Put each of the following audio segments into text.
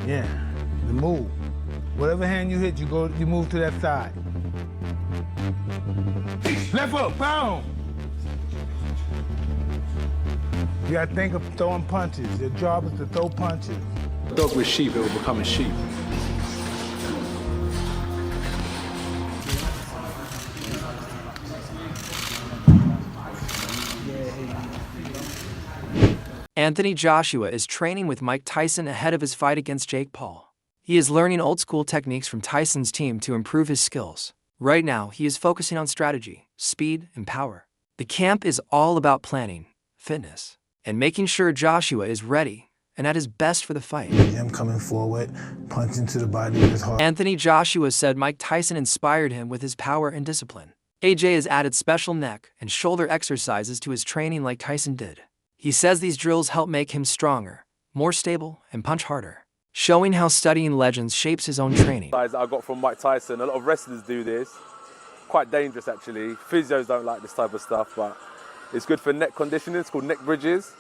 Yeah, the move. Whatever hand you hit, you move to that side. Left hook, boom! You gotta think of throwing punches. Your job is to throw punches. A dog with sheep, it will become a sheep. Anthony Joshua is training with Mike Tyson ahead of his fight against Jake Paul. He is learning old-school techniques from Tyson's team to improve his skills. Right now, he is focusing on strategy, speed, and power. The camp is all about planning, fitness, and making sure Joshua is ready and at his best for the fight. Him coming forward, punching to the body of his heart. Anthony Joshua said Mike Tyson inspired him with his power and discipline. AJ has added special neck and shoulder exercises to his training like Tyson did. He says these drills help make him stronger, more stable, and punch harder, showing how studying legends shapes his own training. I got from Mike Tyson. A lot of wrestlers do this. Quite dangerous, actually. Physios don't like this type of stuff, but it's good for neck conditioning. It's called neck bridges.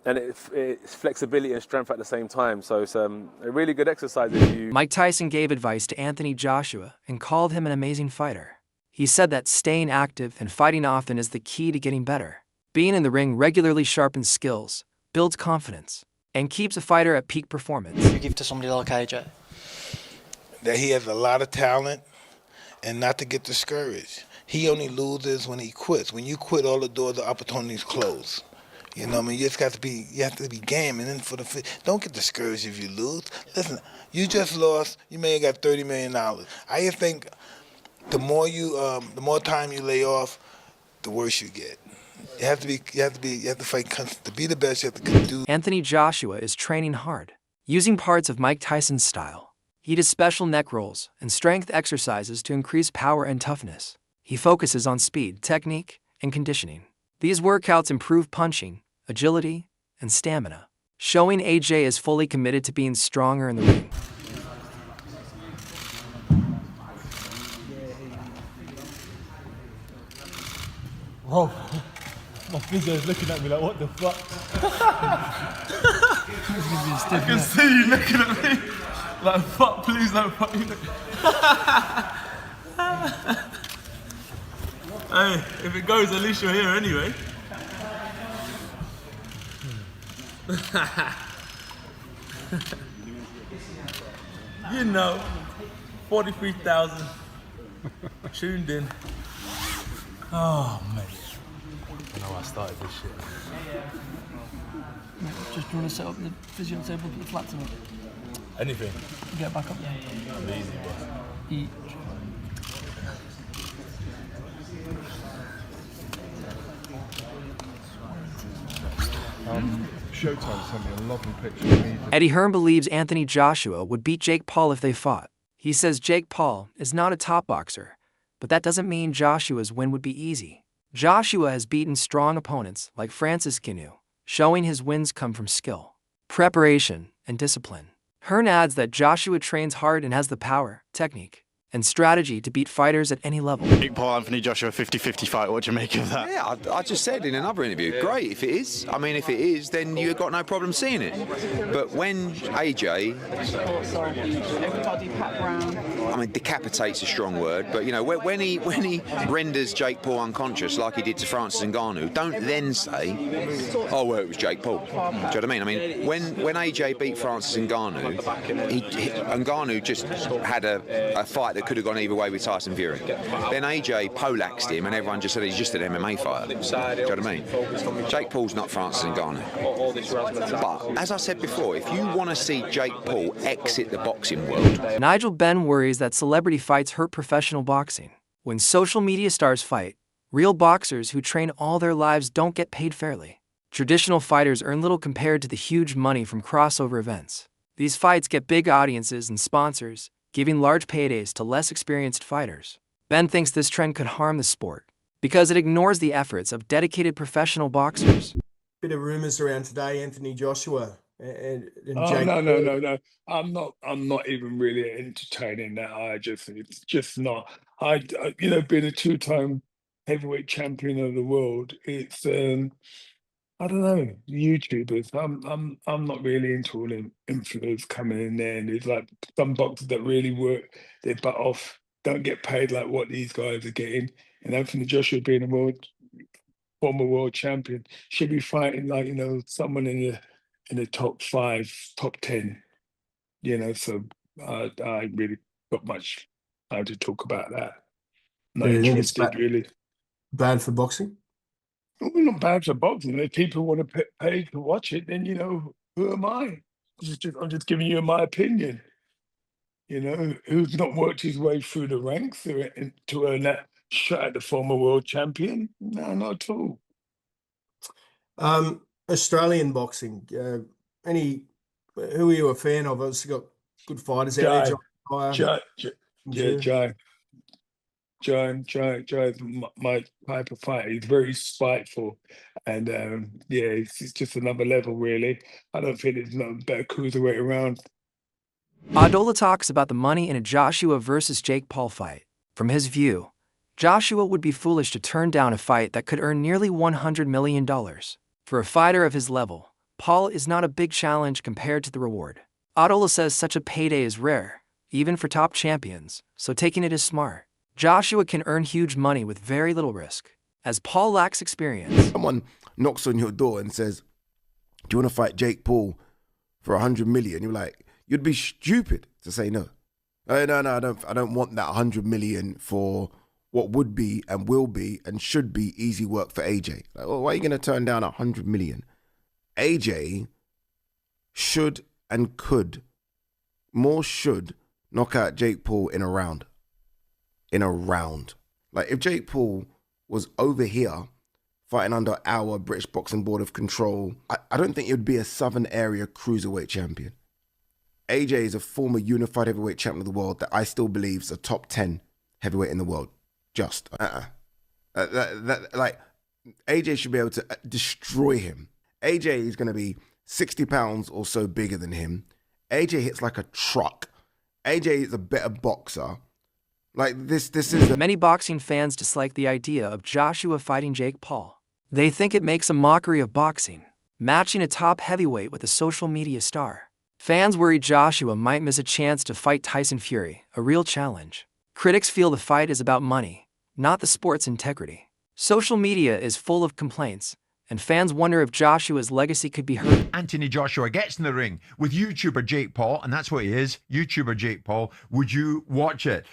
And it's flexibility and strength at the same time. So it's a really good exercise if you... Mike Tyson gave advice to Anthony Joshua and called him an amazing fighter. He said that staying active and fighting often is the key to getting better. Being in the ring regularly sharpens skills, builds confidence, and keeps a fighter at peak performance. You give to somebody like AJ? That he has a lot of talent and not to get discouraged. He only loses when he quits. When you quit, all the doors of opportunities close. You know what I mean? You just got to be, you have to be game. And then don't get discouraged if you lose. Listen, you just lost, you may have got $30 million. I just think the more time you lay off, the worse you get. You have to fight to be the best. You have to do. Anthony Joshua is training hard, using parts of Mike Tyson's style. He does special neck rolls and strength exercises to increase power and toughness. He focuses on speed, technique, and conditioning. These workouts improve punching, agility, and stamina, showing AJ is fully committed to being stronger in the ring. Bro, my physio's looking at me like, what the fuck? I can see you looking at me like, fuck, please don't fucking look. Hey, if it goes, at least you're here anyway. You know, 43,000 tuned in. Oh, mate. I know I started this shit. Just trying to set up the physio table, put the flats on it. Anything. Get back up there. I'm easy, boss. Eat. Showtime sent me a lovely picture of me. Eddie Hearn believes Anthony Joshua would beat Jake Paul if they fought. He says Jake Paul is not a top boxer, but that doesn't mean Joshua's win would be easy. Joshua has beaten strong opponents like Francis Ngannou, showing his wins come from skill, preparation, and discipline. Hearn adds that Joshua trains hard and has the power, technique, and strategy to beat fighters at any level. Jake Paul, Anthony Joshua, 50-50 fight. What do you make of that? Yeah, I just said in another interview, great if it is. I mean, if it is, then you've got no problem seeing it. But when AJ, I mean, decapitate's a strong word, but you know, when he renders Jake Paul unconscious like he did to Francis Ngannou, don't then say, oh well, it was Jake Paul. Do you know what I mean? I mean, when AJ beat Francis Ngannou, Ngannou just had a fight that could have gone either way with Tyson Fury. Then AJ poleaxed him and everyone just said he's just an MMA fighter. Do you know what I mean? Jake Paul's not Francis Ngannou. But, as I said before, if you want to see Jake Paul exit the boxing world... Nigel Benn worries that celebrity fights hurt professional boxing. When social media stars fight, real boxers who train all their lives don't get paid fairly. Traditional fighters earn little compared to the huge money from crossover events. These fights get big audiences and sponsors, giving large paydays to less experienced fighters. Ben thinks this trend could harm the sport because it ignores the efforts of dedicated professional boxers. Bit of rumours around today, Anthony Joshua and Oh, Jake. no. I'm not even really entertaining that. It's just not. Being a two-time heavyweight champion of the world, I don't know, YouTubers. I'm not really into all them influencers coming in there, and there's like some boxers that really work their butt off, don't get paid like what these guys are getting. And Anthony Joshua being a former world champion should be fighting like someone in the top 5, top 10. So I ain't really got much time to talk about that. Do Not you think it's interested really. bad for boxing? Well, not bad for boxing. If people want to pay to watch it, then who am I? I'm just giving you my opinion. Who's not worked his way through the ranks to earn that shot at the former world champion? No, not at all. Australian boxing. Any? Who are you a fan of? Obviously got good fighters out there. Jai, John Pryor, Jai, yeah, June. Jai's my type of fighter. He's very spiteful, and yeah, it's just another level, really. I don't think there's no better cruiserweight around. Adola talks about the money in a Joshua versus Jake Paul fight. From his view, Joshua would be foolish to turn down a fight that could earn nearly $100 million. For a fighter of his level, Paul is not a big challenge compared to the reward. Adola says such a payday is rare, even for top champions, so taking it is smart. Joshua can earn huge money with very little risk, as Paul lacks experience. Someone knocks on your door and says, "Do you want to fight Jake Paul for 100 million?" You're like, you'd be stupid to say no. No, I don't want that 100 million for what would be and will be and should be easy work for AJ. Like, well, why are you going to turn down 100 million? AJ should and could, should knock out Jake Paul in a round. Like, if Jake Paul was over here fighting under our British Boxing Board of Control, I don't think it would be a Southern Area Cruiserweight champion. AJ is a former unified heavyweight champion of the world that I still believe is a top 10 heavyweight in the world. Just. Like, AJ should be able to destroy him. AJ is going to be 60 pounds or so bigger than him. AJ hits like a truck. AJ is a better boxer. Like, this is... Many boxing fans dislike the idea of Joshua fighting Jake Paul. They think it makes a mockery of boxing, matching a top heavyweight with a social media star. Fans worry Joshua might miss a chance to fight Tyson Fury, a real challenge. Critics feel the fight is about money, not the sport's integrity. Social media is full of complaints, and fans wonder if Joshua's legacy could be hurt. Anthony Joshua gets in the ring with YouTuber Jake Paul, and that's what he is, YouTuber Jake Paul. Would you watch it?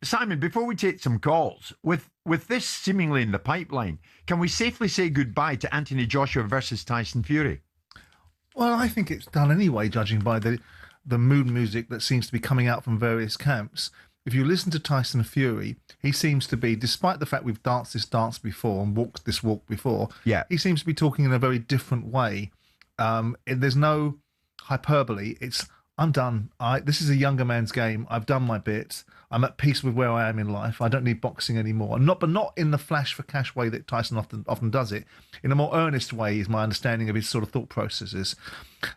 Simon, before we take some calls, with this seemingly in the pipeline, can we safely say goodbye to Anthony Joshua versus Tyson Fury? Well, I think it's done anyway, judging by the mood music that seems to be coming out from various camps. If you listen to Tyson Fury, he seems to be, despite the fact we've danced this dance before and walked this walk before, he seems to be talking in a very different way. There's no hyperbole. It's, I'm done. This is a younger man's game. I've done my bit. I'm at peace with where I am in life. I don't need boxing anymore. But not in the flash for cash way that Tyson often does it. In a more earnest way is my understanding of his sort of thought processes.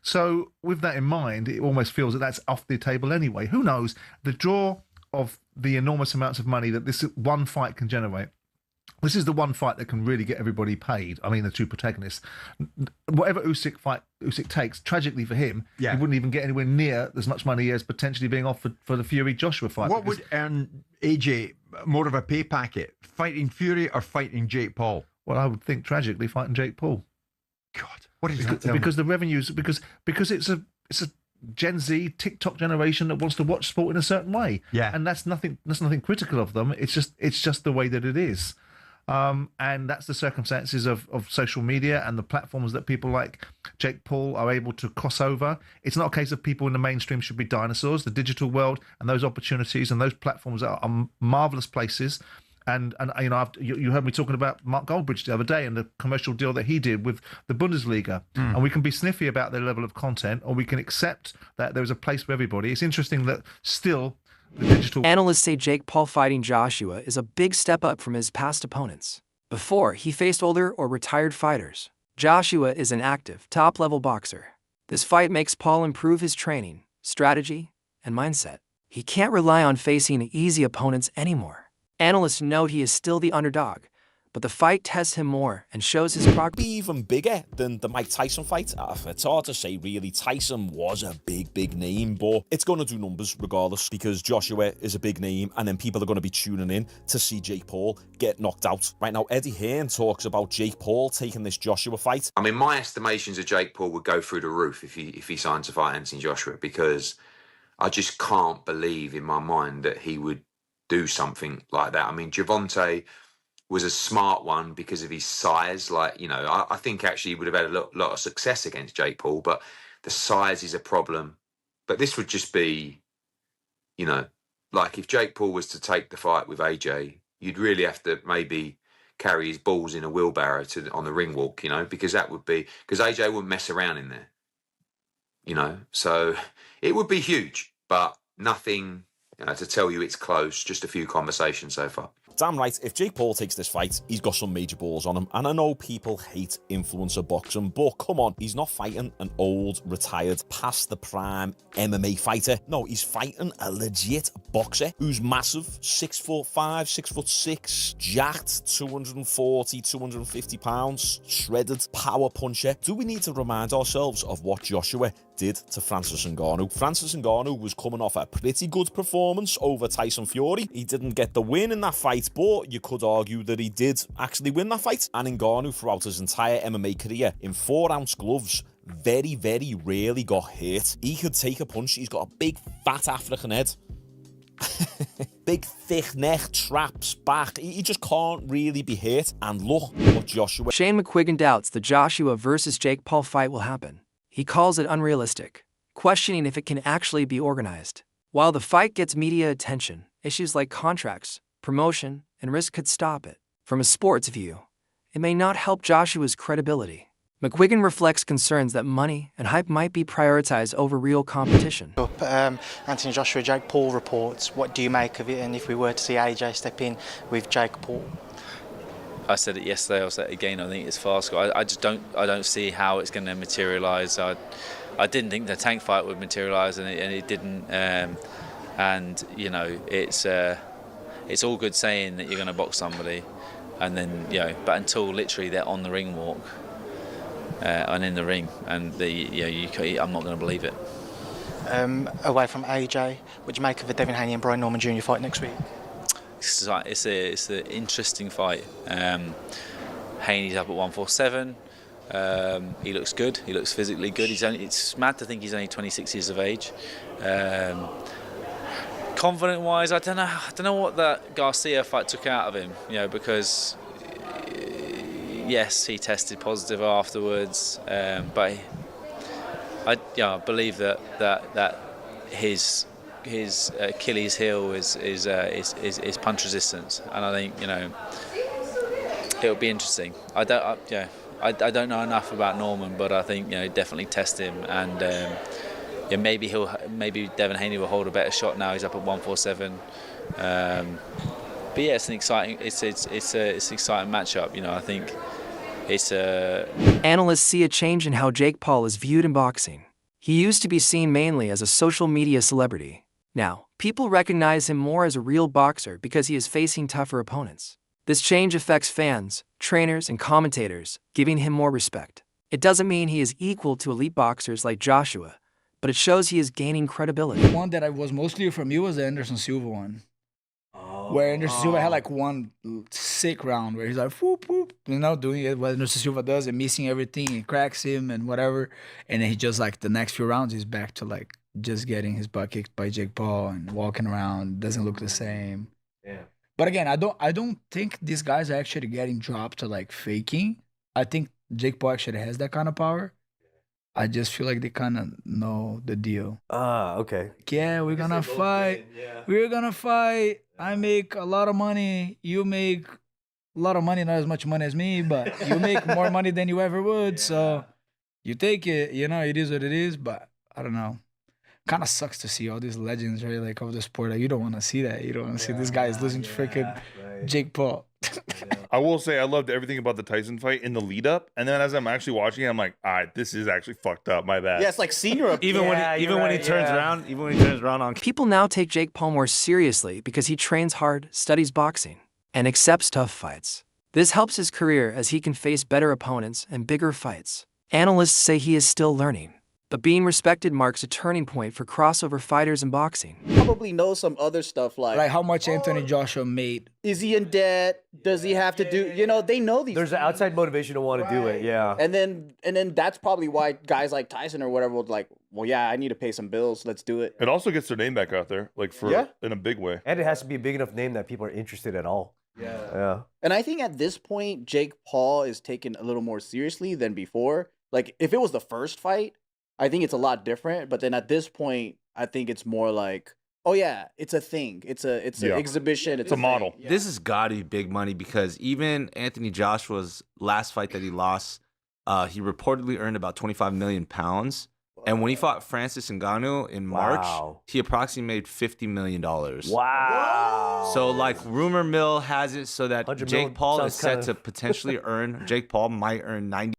So with that in mind, it almost feels that that's off the table anyway. Who knows? The draw of the enormous amounts of money that this one fight can generate. This is the one fight that can really get everybody paid. I mean, the two protagonists. Whatever Usyk takes, tragically for him, he wouldn't even get anywhere near as much money as potentially being offered for the Fury-Joshua fight. What would earn AJ more of a pay packet? Fighting Fury or fighting Jake Paul? Well, I would think tragically fighting Jake Paul. God, what is that? Because the revenues, because it's a Gen Z TikTok generation that wants to watch sport in a certain way. Yeah, and that's nothing critical of them. It's just the way that it is. And that's the circumstances of social media and the platforms that people like Jake Paul are able to cross over. It's not a case of people in the mainstream should be dinosaurs. The digital world and those opportunities and those platforms are marvelous places. And you heard me talking about Mark Goldbridge the other day and the commercial deal that he did with the Bundesliga. And we can be sniffy about their level of content, or we can accept that there's a place for everybody. It's interesting that still the digital... Analysts say Jake Paul fighting Joshua is a big step up from his past opponents. Before, he faced older or retired fighters. Joshua is an active, top-level boxer. This fight makes Paul improve his training, strategy, and mindset. He can't rely on facing easy opponents anymore. Analysts note he is still the underdog, but the fight tests him more and shows his progress. Be even bigger than the Mike Tyson fight. It's hard to say really. Tyson was a big name, but it's going to do numbers regardless because Joshua is a big name and then people are going to be tuning in to see Jake Paul get knocked out. Right now, Eddie Hearn talks about Jake Paul taking this Joshua fight. I mean, my estimations of Jake Paul would go through the roof if he signed to fight Anthony Joshua, because I just can't believe in my mind that he would do something like that. I mean, Gervonta was a smart one because of his size. Like, you know, I think actually he would have had a lot of success against Jake Paul, but the size is a problem. But this would just be, you know, like if Jake Paul was to take the fight with AJ, you'd really have to maybe carry his balls in a wheelbarrow on the ring walk, you know, because AJ wouldn't mess around in there, you know. So it would be huge, but nothing, you know, to tell you it's close. Just a few conversations so far. Damn right, if Jake Paul takes this fight, he's got some major balls on him. And I know people hate influencer boxing, but come on, he's not fighting an old, retired, past the prime MMA fighter. No, he's fighting a legit boxer who's massive, 6'5", 6'6", jacked, 240, 250 pounds, shredded, power puncher. Do we need to remind ourselves of what Joshua did to Francis Ngannou? Francis Ngannou was coming off a pretty good performance over Tyson Fury. He didn't get the win in that fight, but you could argue that he did actually win that fight. And Ngannou, throughout his entire MMA career, in 4-ounce gloves, very rarely got hit. He could take a punch. He's got a big, fat African head. Big, thick neck, traps, back. He just can't really be hit. And look what Joshua... Shane McQuiggan doubts the Joshua versus Jake Paul fight will happen. He calls it unrealistic, questioning if it can actually be organized. While the fight gets media attention, issues like contracts, promotion, and risk could stop it. From a sports view, it may not help Joshua's credibility. McQuiggan reflects concerns that money and hype might be prioritized over real competition. Anthony Joshua, Jake Paul reports. What do you make of it? And if we were to see AJ step in with Jake Paul? I said it yesterday, I'll say it again, I think it's fast. I just don't see how it's going to materialise. I didn't think the Tank fight would materialise, and it didn't. And you know, it's all good saying that you're going to box somebody, and then, you know, but until literally they're on the ring walk and in the ring, and I'm not going to believe it. Away from AJ, what do you make of the Devin Haney and Brian Norman Jr. fight next week? It's an interesting fight. Haney's up at 147. He looks good. He looks physically good. It's mad to think he's only 26 years of age. Confident-wise, I don't know what that Garcia fight took out of him. You know, because yes, he tested positive afterwards, but I believe that his Achilles heel is punch resistance, and I think, you know, it'll be interesting. I don't know enough about Norman, but I think, you know, definitely test him, and maybe Devin Haney will hold a better shot now. He's up at 147. But yeah, it's an exciting matchup. You know, I think it's a. Analysts see a change in how Jake Paul is viewed in boxing. He used to be seen mainly as a social media celebrity. Now, people recognize him more as a real boxer because he is facing tougher opponents. This change affects fans, trainers, and commentators, giving him more respect. It doesn't mean he is equal to elite boxers like Joshua, but it shows he is gaining credibility. The one that I was mostly from you was the Anderson Silva one. Where Anderson Silva had like one sick round where he's like, whoop, whoop, you know, doing it what Anderson Silva does and missing everything and cracks him and whatever. And then he just, like, the next few rounds, he's back to, like, just getting his butt kicked by Jake Paul and walking around, doesn't look the same. Yeah. But again, I don't think these guys are actually getting dropped to, like, faking. I think Jake Paul actually has that kind of power. I just feel like they kind of know the deal. Okay. Yeah, we're gonna fight. We're gonna fight. I make a lot of money. You make a lot of money, not as much money as me, but you make more money than you ever would. So you take it. You know, it is what it is. But I don't know. Kind of sucks to see all these legends, right? Like, of the sport. Like, you don't want to see that. You don't want to see this guy is losing to freaking Jake Paul. I will say I loved everything about the Tyson fight in the lead up, and then as I'm actually watching it, I'm like, all right, this is actually fucked up. My bad. Yeah, it's like senior. Even when he turns around on. People now take Jake Paul more seriously because he trains hard, studies boxing, and accepts tough fights. This helps his career as he can face better opponents and bigger fights. Analysts say he is still learning, but being respected marks a turning point for crossover fighters in boxing. Probably knows some other stuff like how much Anthony Joshua made. Is he in debt? Does he have to do? You know, they know these. There's an outside motivation to want to do it. Yeah. And then that's probably why guys like Tyson or whatever would like, well, yeah, I need to pay some bills. Let's do it. It also gets their name back out there, like in a big way. And it has to be a big enough name that people are interested at all. Yeah. And I think at this point, Jake Paul is taken a little more seriously than before. Like if it was the first fight, I think it's a lot different. But then at this point, I think it's more like, oh yeah, it's a thing. It's an exhibition. It's a model. Yeah. This has got to be big money because even Anthony Joshua's last fight that he lost, he reportedly earned about 25 million pounds. And when he fought Francis Ngannou in March, he approximately made $50 million. Wow. So, like, rumor mill has it so that Jake Paul is set to potentially Jake Paul might earn 90